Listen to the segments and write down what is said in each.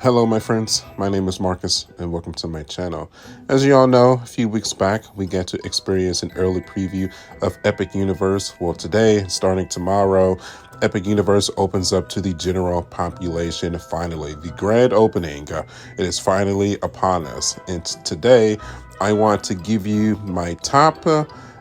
Hello my friends, my name is Marcus and welcome to my channel. As you all know, a few weeks back we got to experience an early preview of Epic Universe. Well, today, starting tomorrow, Epic Universe opens up to the general population finally. The grand opening, it is finally upon us. And today I want to give you my top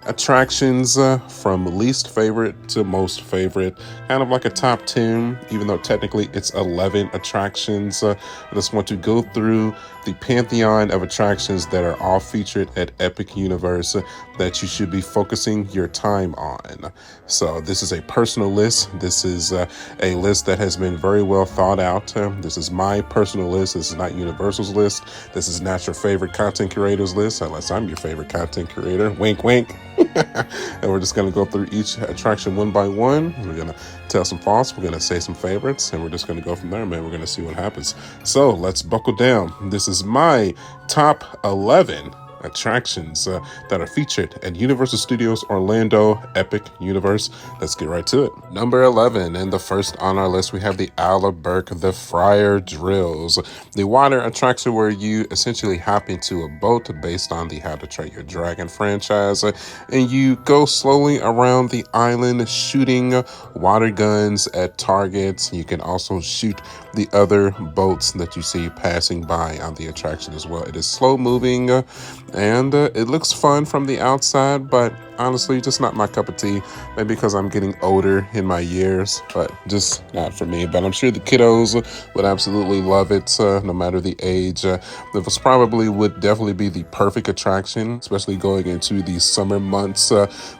attractions from least favorite to most favorite, kind of like a top 10, even though technically it's 11 attractions. I just want to go through the pantheon of attractions that are all featured at Epic Universe that you should be focusing your time on. So this is a personal list. This is a list that has been very well thought out. This is my personal list. This is not Universal's list. This is not your favorite content curator's list, unless I'm your favorite content curator. Wink, wink. And we're just going to go through each attraction one by one. We're going to tell some false. We're going to say some favorites, and we're just going to go from there, man. We're going to see what happens. So let's buckle down. This is my top 11 attractions that are featured at Universal Studios Orlando Epic Universe. Let's get right to it. Number 11, and the first on our list, we have the Isle of Berk, the Fyre Drills, the water attraction where you essentially hop into a boat based on the How to Train Your Dragon franchise, and you go slowly around the island shooting water guns at targets. You can also shoot the other boats that you see passing by on the attraction as well. It is slow moving, and it looks fun from the outside, but honestly, just not my cup of tea. Maybe because I'm getting older in my years, but just not for me. But I'm sure the kiddos would absolutely love it, no matter the age. This probably would definitely be the perfect attraction, especially going into the summer months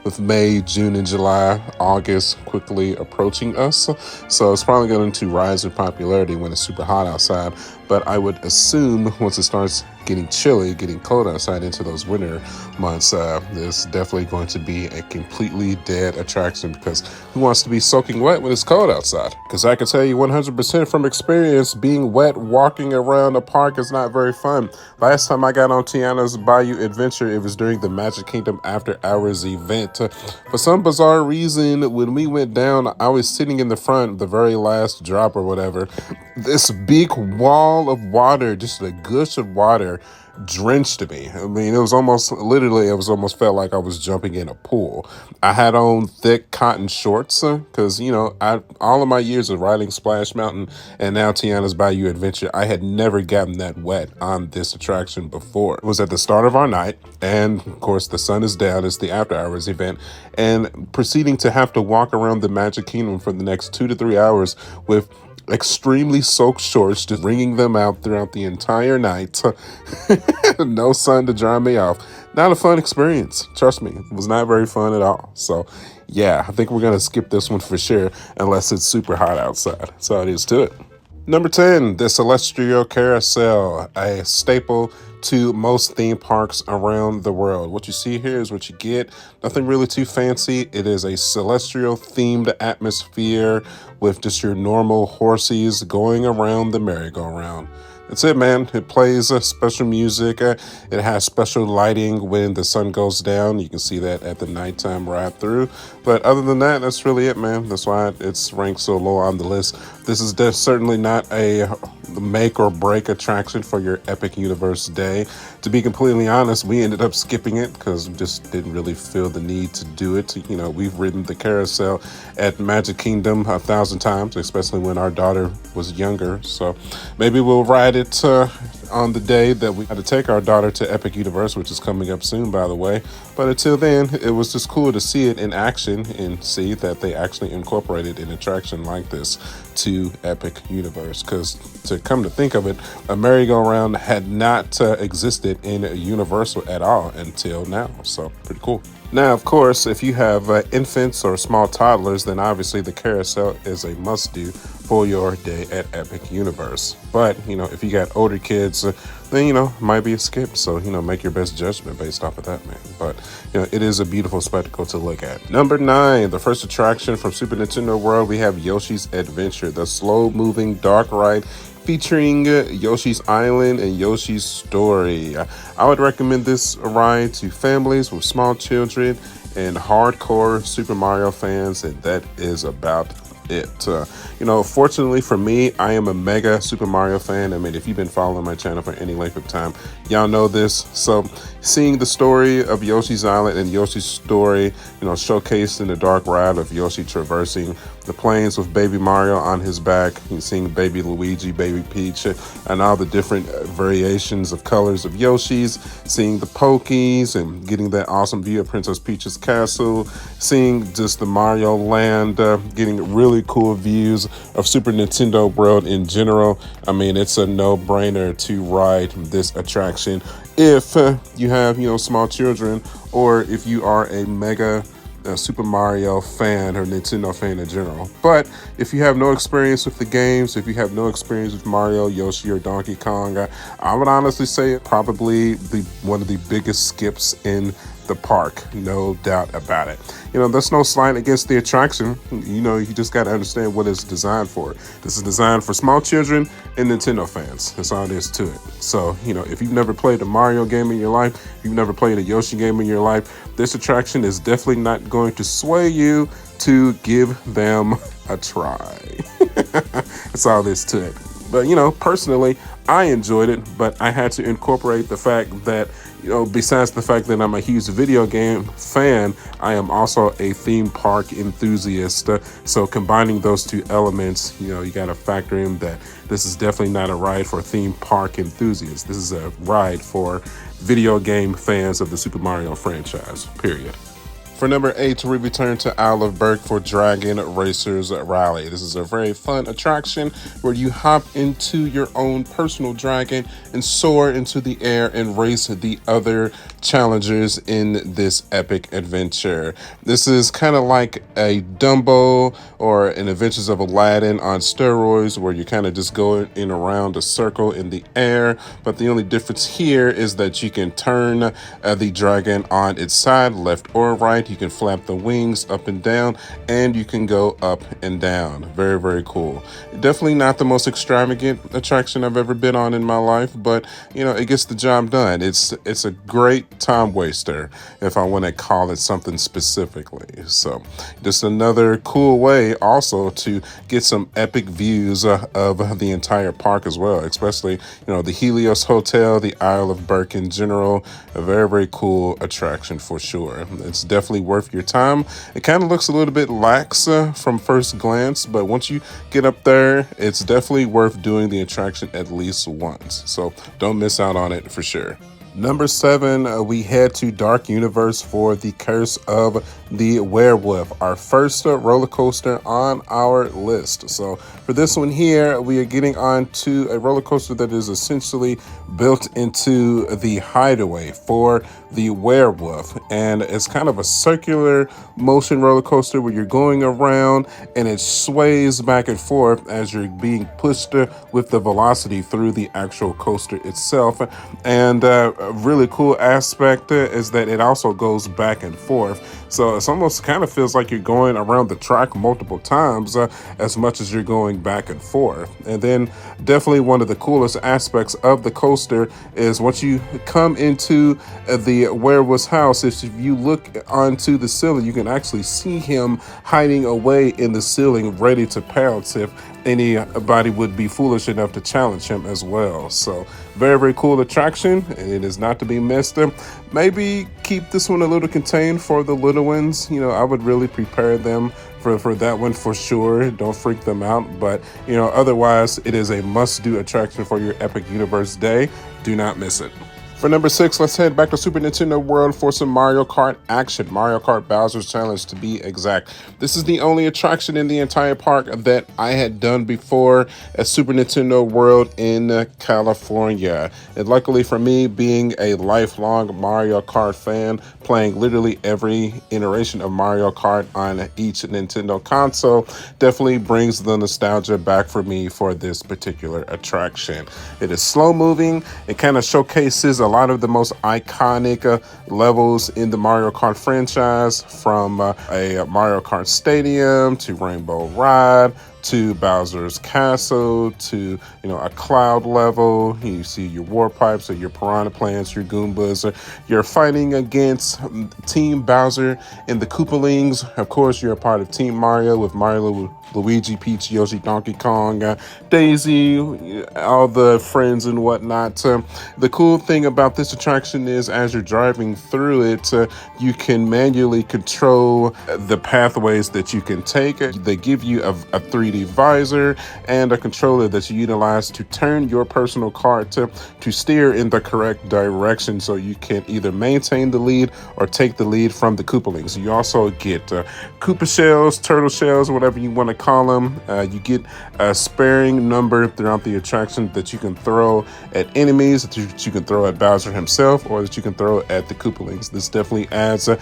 with May, June, and July, August quickly approaching us. So it's probably going to rise in popularity when it's super hot outside. But I would assume once it starts getting chilly, getting cold outside into those winter months, there's definitely going to be a completely dead attraction, because who wants to be soaking wet when it's cold outside? Because I can tell you 100% from experience, being wet walking around a park is not very fun. Last time I got on Tiana's Bayou Adventure, it was during the Magic Kingdom After Hours event. For some bizarre reason, when we went down, I was sitting in the front, the very last drop or whatever. This big wall of water, just a gush of water, drenched me. I mean, it was almost felt like I was jumping in a pool. I had on thick cotton shorts because, all of my years of riding Splash Mountain and now Tiana's Bayou Adventure, I had never gotten that wet on this attraction before. It was at the start of our night, and of course the sun is down. It's the after hours event, and proceeding to have to walk around the Magic Kingdom for the next 2 to 3 hours with extremely soaked shorts, just wringing them out throughout the entire night. No sun to dry me off. Not a fun experience. Trust me, it was not very fun at all. So yeah, I think we're going to skip this one for sure, unless it's super hot outside. That's all it is to it. Number 10, the Celestial Carousel, a staple to most theme parks around the world. What you see here is what you get. Nothing really too fancy. It is a celestial themed atmosphere with just your normal horses going around the merry-go-round. That's it, man. It plays special music. It has special lighting when the sun goes down. You can see that at the nighttime ride through. But other than that, that's really it, man. That's why it's ranked so low on the list. This is certainly not a make or break attraction for your Epic Universe day. To be completely honest, we ended up skipping it because we just didn't really feel the need to do it. We've ridden the carousel at Magic Kingdom 1,000 times, especially when our daughter was younger. So maybe we'll ride it on the day that we had to take our daughter to Epic Universe, which is coming up soon, by the way. But until then, it was just cool to see it in action and see that they actually incorporated an attraction like this to Epic Universe. Because to come to think of it, a merry-go-round had not existed in Universal at all until now. So pretty cool. Now, of course, if you have infants or small toddlers, then obviously the carousel is a must-do for your day at Epic Universe. But, if you got older kids, then, it might be a skip. So, make your best judgment based off of that, man. But, it is a beautiful spectacle to look at. Number 9, the first attraction from Super Nintendo World, we have Yoshi's Adventure, the slow-moving dark ride featuring Yoshi's Island and Yoshi's Story. I would recommend this ride to families with small children and hardcore Super Mario fans, and that is about it. Fortunately for me, I am a mega Super Mario fan. I mean, if you've been following my channel for any length of time, y'all know this. So seeing the story of Yoshi's Island and Yoshi's story, showcased in the dark ride of Yoshi traversing the plains with baby Mario on his back, and seeing baby Luigi, baby Peach, and all the different variations of colors of Yoshi's, seeing the Pokies and getting that awesome view of Princess Peach's castle, seeing just the Mario land, getting really cool views of Super Nintendo World in general. I mean, it's a no-brainer to ride this attraction if you have, small children, or if you are a mega Super Mario fan or Nintendo fan in general. But if you have no experience with the games, if you have no experience with Mario, Yoshi, or Donkey Kong, I would honestly say it probably one of the biggest skips in the park, no doubt about it. There's no slight against the attraction. You just got to understand what it's designed for. This is designed for small children and Nintendo fans. That's all there is to it. So, if you've never played a Mario game in your life, if you've never played a Yoshi game in your life, this attraction is definitely not going to sway you to give them a try. That's all there is to it. But, personally, I enjoyed it, but I had to incorporate the fact that, besides the fact that I'm a huge video game fan, I am also a theme park enthusiast. So combining those two elements, you got to factor in that this is definitely not a ride for theme park enthusiasts. This is a ride for video game fans of the Super Mario franchise, period. For number 8, we return to Isle of Berk for Dragon Racers Rally. This is a very fun attraction where you hop into your own personal dragon and soar into the air and race the other challengers in this epic adventure. This is kind of like a Dumbo or an Adventures of Aladdin on steroids, where you kind of just go in around a circle in the air. But the only difference here is that you can turn the dragon on its side, left or right. You can flap the wings up and down, and you can go up and down. Very, very cool. Definitely not the most extravagant attraction I've ever been on in my life, but it gets the job done. It's a great time waster, if I want to call it something specifically. So just another cool way also to get some epic views of the entire park as well, especially the Helios Hotel, the Isle of Berk in general. A very, very cool attraction for sure. It's definitely worth your time. It kind of looks a little bit lax from first glance, but once you get up there, it's definitely worth doing the attraction at least once. So don't miss out on it for sure. Number 7, we head to Dark Universe for the Curse of the Werewolf, our first roller coaster on our list. So for this one here, we are getting on to a roller coaster that is essentially built into the hideaway for the werewolf, and it's kind of a circular motion roller coaster where you're going around and it sways back and forth as you're being pushed with the velocity through the actual coaster itself. And a really cool aspect is that it also goes back and forth. So it's almost kind of feels like you're going around the track multiple times as much as you're going back and forth. And then definitely one of the coolest aspects of the coaster is once you come into the werewolf's house, if you look onto the ceiling, you can actually see him hiding away in the ceiling, ready to pounce if anybody would be foolish enough to challenge him as well. So very, very cool attraction, and it is not to be missed. Maybe keep this one a little contained for the little ones. I would really prepare them for that one for sure. Don't freak them out, but otherwise it is a must-do attraction for your Epic Universe Day. Do not miss it. For number 6, let's head back to Super Nintendo World for some Mario Kart action. Mario Kart Bowser's Challenge, to be exact. This is the only attraction in the entire park that I had done before at Super Nintendo World in California. And luckily for me, being a lifelong Mario Kart fan, playing literally every iteration of Mario Kart on each Nintendo console, definitely brings the nostalgia back for me for this particular attraction. It is slow moving. It kind of showcases a lot of the most iconic levels in the Mario Kart franchise, from a Mario Kart Stadium to Rainbow Ride to Bowser's castle, to a cloud level. You see your war pipes or your piranha plants, your Goombas. You're fighting against Team Bowser and the Koopalings. Of course, you're a part of Team Mario with Mario, Luigi, Peach, Yoshi, Donkey Kong, Daisy, all the friends and whatnot. The cool thing about this attraction is as you're driving through it, you can manually control the pathways that you can take. They give you a 3D visor and a controller that you utilize to turn your personal cart to steer in the correct direction, so you can either maintain the lead or take the lead from the Koopalings. You also get Koopa shells, turtle shells, whatever you want to call them. You get a sparing number throughout the attraction that you can throw at enemies, that you can throw at Bowser himself, or that you can throw at the Koopalings. This definitely adds an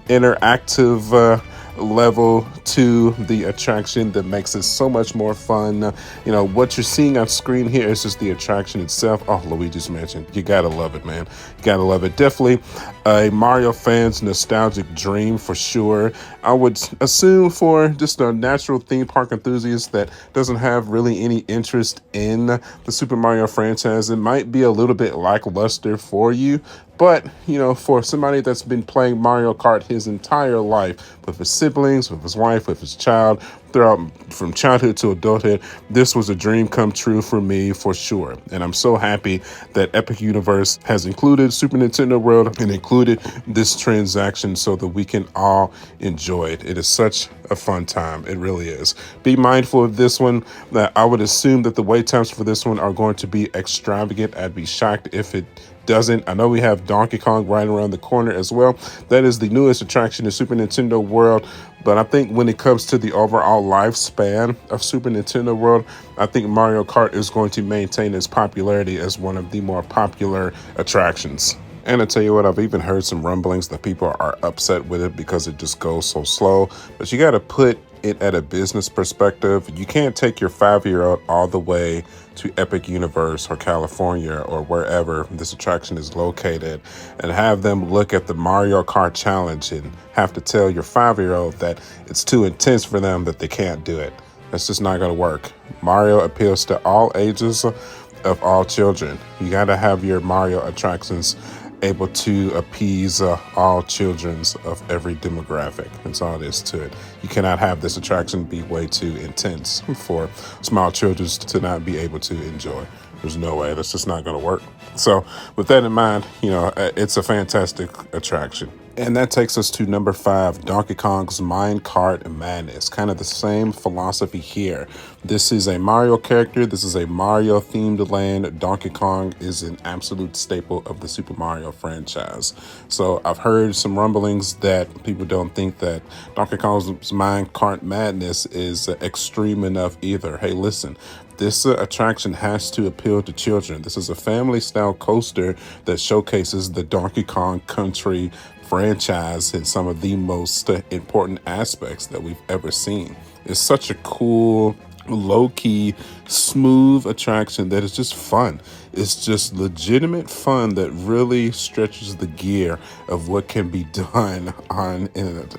interactive level to the attraction that makes it so much more fun. What you're seeing on screen here is just the attraction itself. Oh, Luigi's Mansion. You gotta love it, man. You gotta love it. Definitely a Mario fan's nostalgic dream for sure. I would assume for just a natural theme park enthusiast that doesn't have really any interest in the Super Mario franchise, it might be a little bit lackluster for you. But, for somebody that's been playing Mario Kart his entire life, with his siblings, with his wife, with his child, throughout from childhood to adulthood, this was a dream come true for me for sure. And I'm so happy that Epic Universe has included Super Nintendo World and included this transaction so that we can all enjoy it. It is such a fun time. It really is. Be mindful of this one. That I would assume that the wait times for this one are going to be extravagant. I'd be shocked if it doesn't. I know we have Donkey Kong right around the corner as well. That is the newest attraction in Super Nintendo World. But I think when it comes to the overall lifespan of Super Nintendo World, I think Mario Kart is going to maintain its popularity as one of the more popular attractions. And I tell you what, I've even heard some rumblings that people are upset with it because it just goes so slow. But you got to put it at a business perspective. You can't take your 5-year-old all the way to Epic Universe or California or wherever this attraction is located and have them look at the Mario Kart challenge and have to tell your 5-year-old that it's too intense for them, that they can't do it. That's just not going to work. Mario appeals to all ages of all children. You got to have your Mario attractions able to appease all children's of every demographic. That's all there is to it. You cannot have this attraction be way too intense for small children to not be able to enjoy. There's no way. That's just not going to work. So with that in mind, it's a fantastic attraction. And that takes us to number 5, Donkey Kong's Minecart Madness. Kind of the same philosophy here. This is a Mario character. This is a Mario themed land. Donkey Kong is an absolute staple of the Super Mario franchise. So I've heard some rumblings that people don't think that Donkey Kong's Minecart Madness is extreme enough either. Hey, listen. This attraction has to appeal to children. This is a family-style coaster that showcases the Donkey Kong Country franchise and some of the most important aspects that we've ever seen. It's such a cool, low-key, smooth attraction that is just fun. It's just legitimate fun that really stretches the gear of what can be done on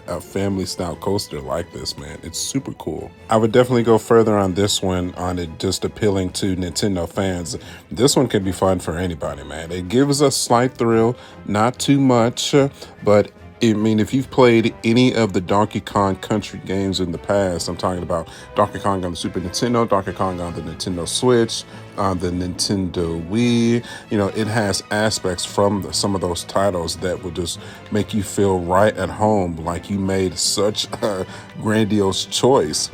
a family style coaster like this, man. It's super cool. I would definitely go further on this one, on it just appealing to Nintendo fans. This one can be fun for anybody, man. It gives a slight thrill, not too much, but if you've played any of the Donkey Kong Country games in the past, I'm talking about Donkey Kong on the Super Nintendo, Donkey Kong on the Nintendo Switch, on the Nintendo Wii, it has aspects from some of those titles that will just make you feel right at home, like you made such a grandiose choice.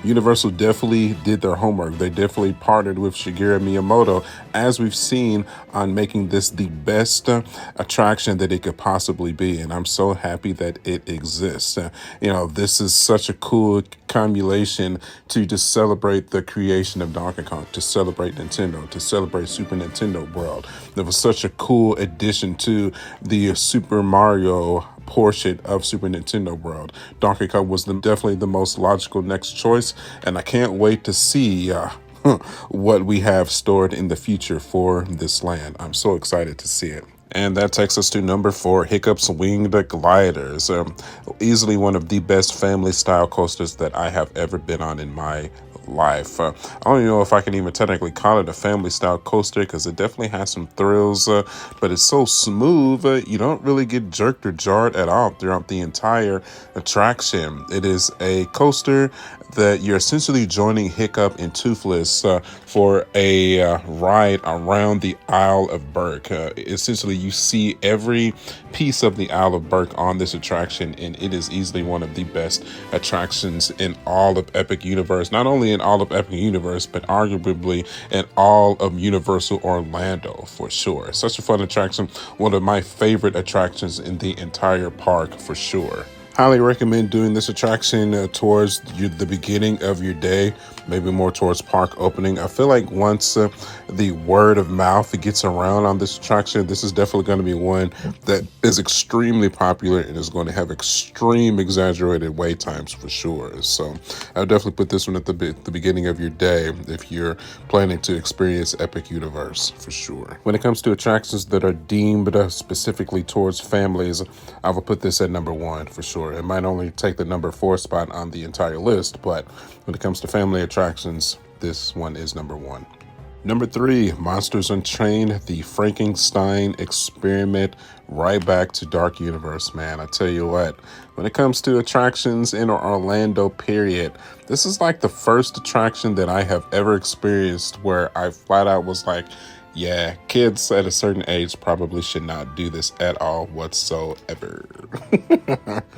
Universal definitely did their homework. They definitely partnered with Shigeru Miyamoto, as we've seen, on making this the best attraction that it could possibly be. And I'm so happy that it exists. This is such a cool cumulation to just celebrate the creation of Donkey Kong, to celebrate Nintendo, to celebrate Super Nintendo World. It was such a cool addition to the Super Mario portion of Super Nintendo World. Donkey Kong was definitely the most logical next choice, and I can't wait to see what we have stored in the future for this land. I'm so excited to see it. And that takes us to number 4, Hiccup's Winged Gliders. Easily one of the best family style coasters that I have ever been on in my life. I don't even know if I can even technically call it a family style coaster because it definitely has some thrills, but it's so smooth, you don't really get jerked or jarred at all throughout the entire attraction. It is a coaster that you're essentially joining Hiccup and Toothless for a ride around the Isle of Berk. Essentially, you see every piece of the Isle of Berk on this attraction, and it is easily one of the best attractions in all of Epic Universe. Not only in all of Epic Universe, but arguably in all of Universal Orlando for sure. Such a fun attraction. One of my favorite attractions in the entire park for sure. Highly recommend doing this attraction towards the beginning of your day, maybe more towards park opening. I feel like once the word of mouth gets around on this attraction, this is definitely going to be one that is extremely popular and is going to have extreme exaggerated wait times for sure. So I would definitely put this one at the beginning of your day if you're planning to experience Epic Universe for sure. When it comes to attractions that are deemed specifically towards families, I will put this at number 1 for sure. It might only take the number 4 spot on the entire list, but when it comes to family attractions, this one is number 1. Number 3, Monsters Unchained, the Frankenstein experiment, right back to Dark Universe, man. I tell you what, when it comes to attractions in Orlando, period, this is like the first attraction that I have ever experienced where I flat out was like, yeah, kids at a certain age probably should not do this at all whatsoever.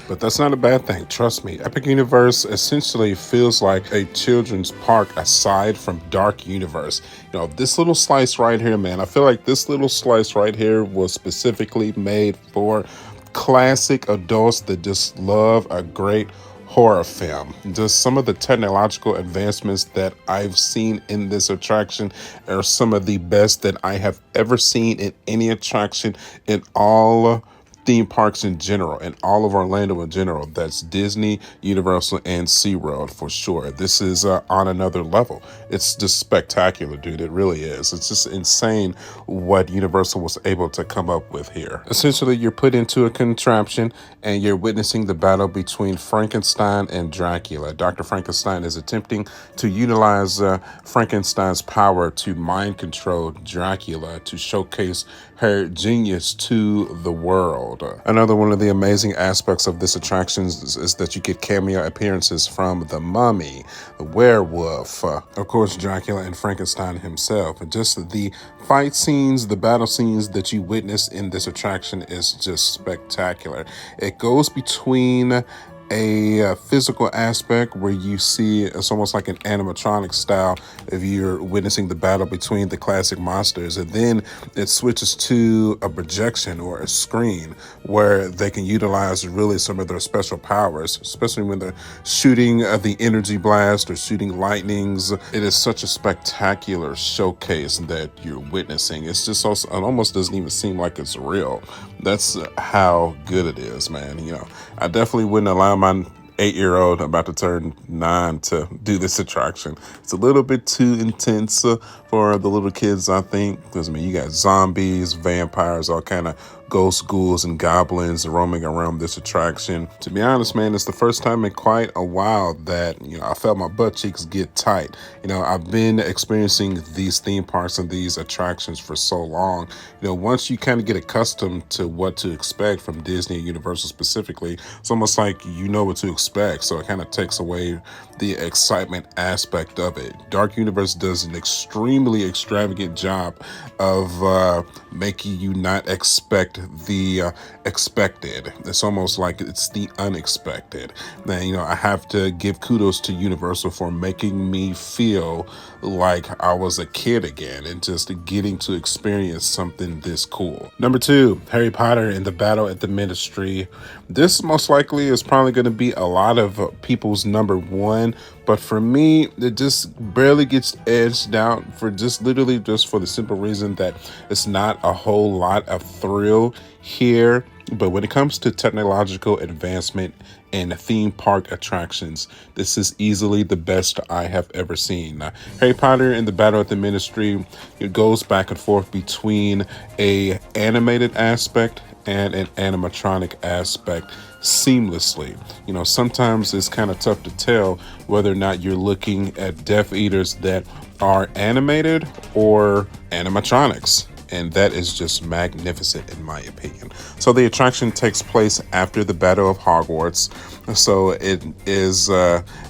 But that's not a bad thing. Trust me. Epic Universe essentially feels like a children's park aside from Dark Universe. You know, this little slice right here, man, I feel like this little slice right here was specifically made for classic adults that just love a great horror film. Just some of the technological advancements that I've seen in this attraction are some of the best that I have ever seen in any attraction in all theme parks in general, and all of Orlando in general. That's Disney, Universal, and SeaWorld for sure. This is on another level. It's just spectacular, dude. It really is. It's just insane what Universal was able to come up with here. Essentially, you're put into a contraption and you're witnessing the battle between Frankenstein and Dracula. Dr. Frankenstein is attempting to utilize Frankenstein's power to mind control Dracula to showcase her genius to the world. Another one of the amazing aspects of this attraction is that you get cameo appearances from the Mummy, the Werewolf, of course Dracula, and Frankenstein himself. Just the fight scenes, the battle scenes that you witness in this attraction is just spectacular. It goes between a physical aspect where you see it's almost like an animatronic style if you're witnessing the battle between the classic monsters, and then it switches to a projection or a screen where they can utilize really some of their special powers, especially when they're shooting the energy blast or shooting lightnings. It is such a spectacular showcase that you're witnessing. It's just so, it almost doesn't even seem like it's real. That's how good it is, man. You know, I definitely wouldn't allow my 8-year-old about to turn 9 to do this attraction. It's a little bit too intense for the little kids, I think, because I mean, you got zombies, vampires, all kind of ghosts, ghouls, and goblins roaming around this attraction. To be honest, man, it's the first time in quite a while that, you know, I felt my butt cheeks get tight. You know, I've been experiencing these theme parks and these attractions for so long. You know, once you kind of get accustomed to what to expect from Disney and Universal specifically, it's almost like you know what to expect. So it kind of takes away the excitement aspect of it. Dark Universe does an extremely extravagant job of making you not expect the expected. It's almost like it's the unexpected. Now, you know, I have to give kudos to Universal for making me feel like I was a kid again and just getting to experience something this cool. Number 2, Harry Potter and the Battle at the Ministry. This most likely is probably going to be a lot of people's number 1, but for me, it just barely gets edged out for just literally just for the simple reason that it's not a whole lot of thrill here. But when it comes to technological advancement and theme park attractions, this is easily the best I have ever seen. Harry Potter and the Battle at the Ministry, it goes back and forth between a animated aspect and an animatronic aspect seamlessly. You know, sometimes it's kind of tough to tell whether or not you're looking at Death Eaters that are animated or animatronics. And that is just magnificent in my opinion. So the attraction takes place after the Battle of Hogwarts. So it is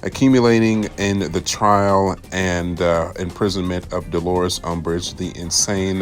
accumulating in the trial and imprisonment of Dolores Umbridge, the insane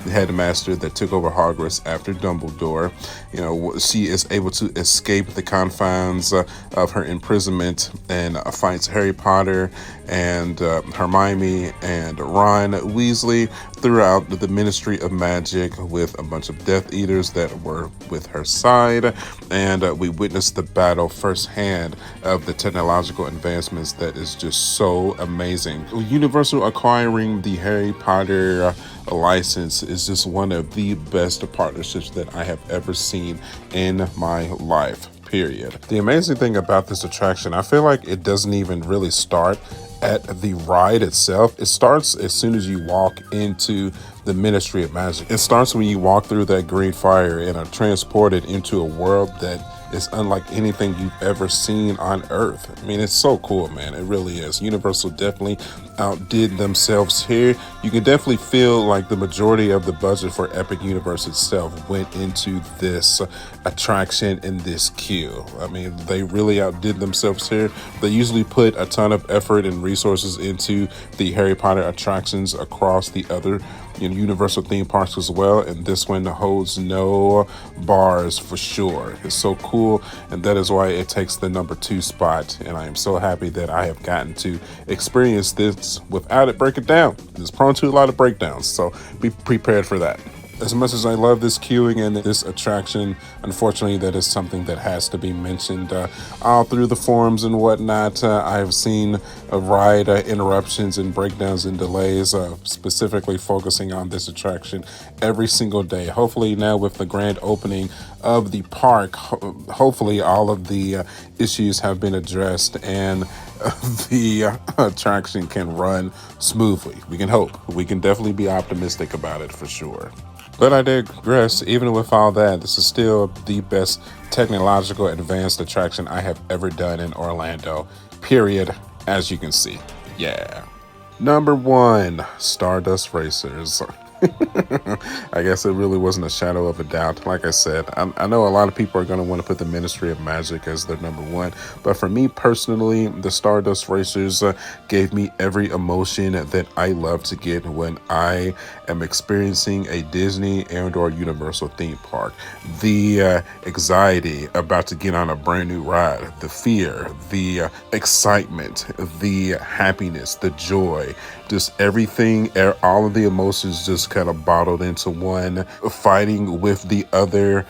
headmaster that took over Hogwarts after Dumbledore. You know, she is able to escape the confines of her imprisonment and fights Harry Potter and Hermione and Ron Weasley throughout the Ministry of Magic with a bunch of Death Eaters that were with her side. And we witnessed the battle firsthand of the technological advancements that is just so amazing. Universal acquiring the Harry Potter license is just one of the best partnerships that I have ever seen in my life, period. The amazing thing about this attraction, I feel like it doesn't even really start at the ride itself. It starts as soon as you walk into the Ministry of Magic. It starts when you walk through that green fire and are transported into a world that is unlike anything you've ever seen on Earth. I mean, it's so cool, man. It really is. Universal definitely outdid themselves here. You can definitely feel like the majority of the budget for Epic Universe itself went into this attraction in this queue. I mean, they really outdid themselves here. They usually put a ton of effort and resources into the Harry Potter attractions across the other Universal theme parks as well, and this one holds no bars for sure. It's so cool, and that is why it takes the number 2 spot, and I am so happy that I have gotten to experience this without it breaking down. It's prone to a lot of breakdowns, so be prepared for that. As much as I love this queuing and this attraction, unfortunately, that is something that has to be mentioned all through the forums and whatnot. I've seen ride interruptions and breakdowns and delays, specifically focusing on this attraction every single day. Hopefully now with the grand opening of the park, hopefully all of the issues have been addressed and the attraction can run smoothly. We can hope. We can definitely be optimistic about it for sure. But I digress. Even with all that, this is still the best technological advanced attraction I have ever done in Orlando, period, as you can see. Yeah. Number 1, Stardust Racers. I guess it really wasn't a shadow of a doubt. Like I said, I know a lot of people are going to want to put the Ministry of Magic as their number 1, but for me personally, the Stardust Racers gave me every emotion that I love to get when I am experiencing a Disney and or Universal theme park. The anxiety about to get on a brand new ride, the fear, the excitement, the happiness, the joy, just everything, all of the emotions just kind of bottled into one, fighting with the other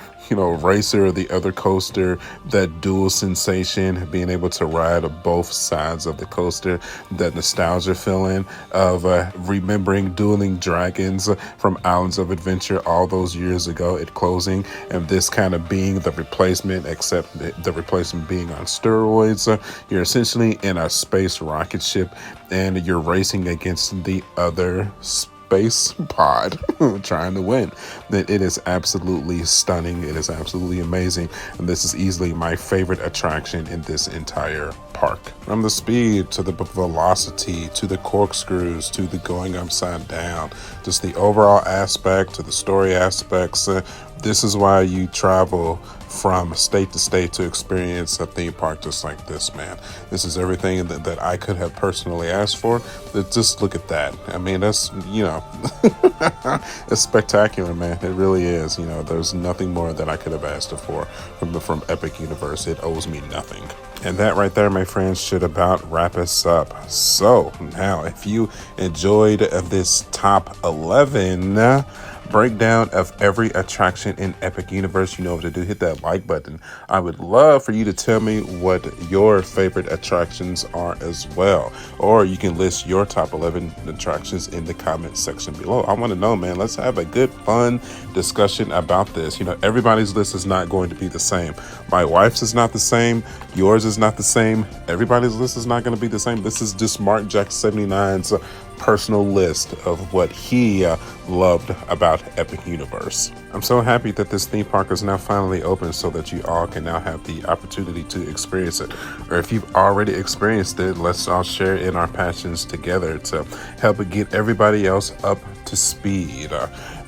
racer or the other coaster, that dual sensation, being able to ride both sides of the coaster, that nostalgia feeling of remembering Dueling Dragons from Islands of Adventure all those years ago at closing, and this kind of being the replacement, except the replacement being on steroids. You're essentially in a space rocket ship and you're racing against the other space pod trying to win. That it is absolutely stunning. It is absolutely amazing, and this is easily my favorite attraction in this entire park. From the speed to the velocity to the corkscrews to the going upside down, just the overall aspect to the story aspects, this is why you travel from state to state to experience a theme park just like this, man. This is everything that I could have personally asked for. Just look at that. I mean, that's, it's spectacular, man. It really is. There's nothing more that I could have asked for from Epic Universe. It owes me nothing. And that right there, my friends, should about wrap us up. So now, if you enjoyed this top 11 breakdown of every attraction in Epic Universe, you know what to do. Hit that like button. I would love for you to tell me what your favorite attractions are as well, or you can list your top 11 attractions in the comment section below. I want to know, man. Let's have a good fun discussion about this. Everybody's list is not going to be the same. My wife's is not the same, yours is not the same, everybody's list is not going to be the same. This is just Mark Jack 79's personal list of what he loved about Epic Universe. I'm so happy that this theme park is now finally open so that you all can now have the opportunity to experience it. Or if you've already experienced it, let's all share in our passions together to help get everybody else up to speed.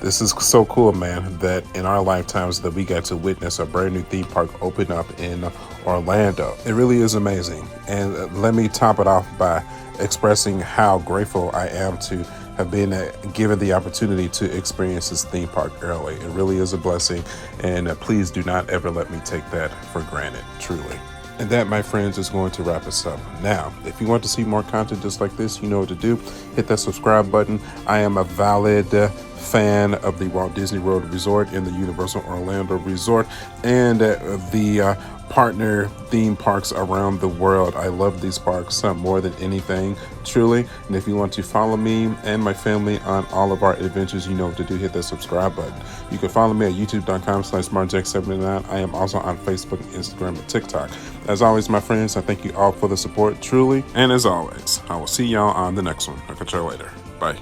This is so cool, man, that in our lifetimes that we got to witness a brand new theme park open up in Orlando. It really is amazing. And let me top it off by expressing how grateful I am to have been given the opportunity to experience this theme park early. It really is a blessing, and please do not ever let me take that for granted, truly. And that, my friends, is going to wrap us up. Now, if you want to see more content just like this, you know what to do. Hit that subscribe button. I am a valid fan of the Walt Disney World Resort and the Universal Orlando Resort and the partner theme parks around the world. I love these parks more than anything, truly. And if you want to follow me and my family on all of our adventures, you know what to do. Hit that subscribe button. You can follow me at youtube.com/SmartJack79. I am also on Facebook, Instagram, and TikTok. As always, my friends, I thank you all for the support, truly. And as always, I will see y'all on the next one. I'll catch y'all later. Bye.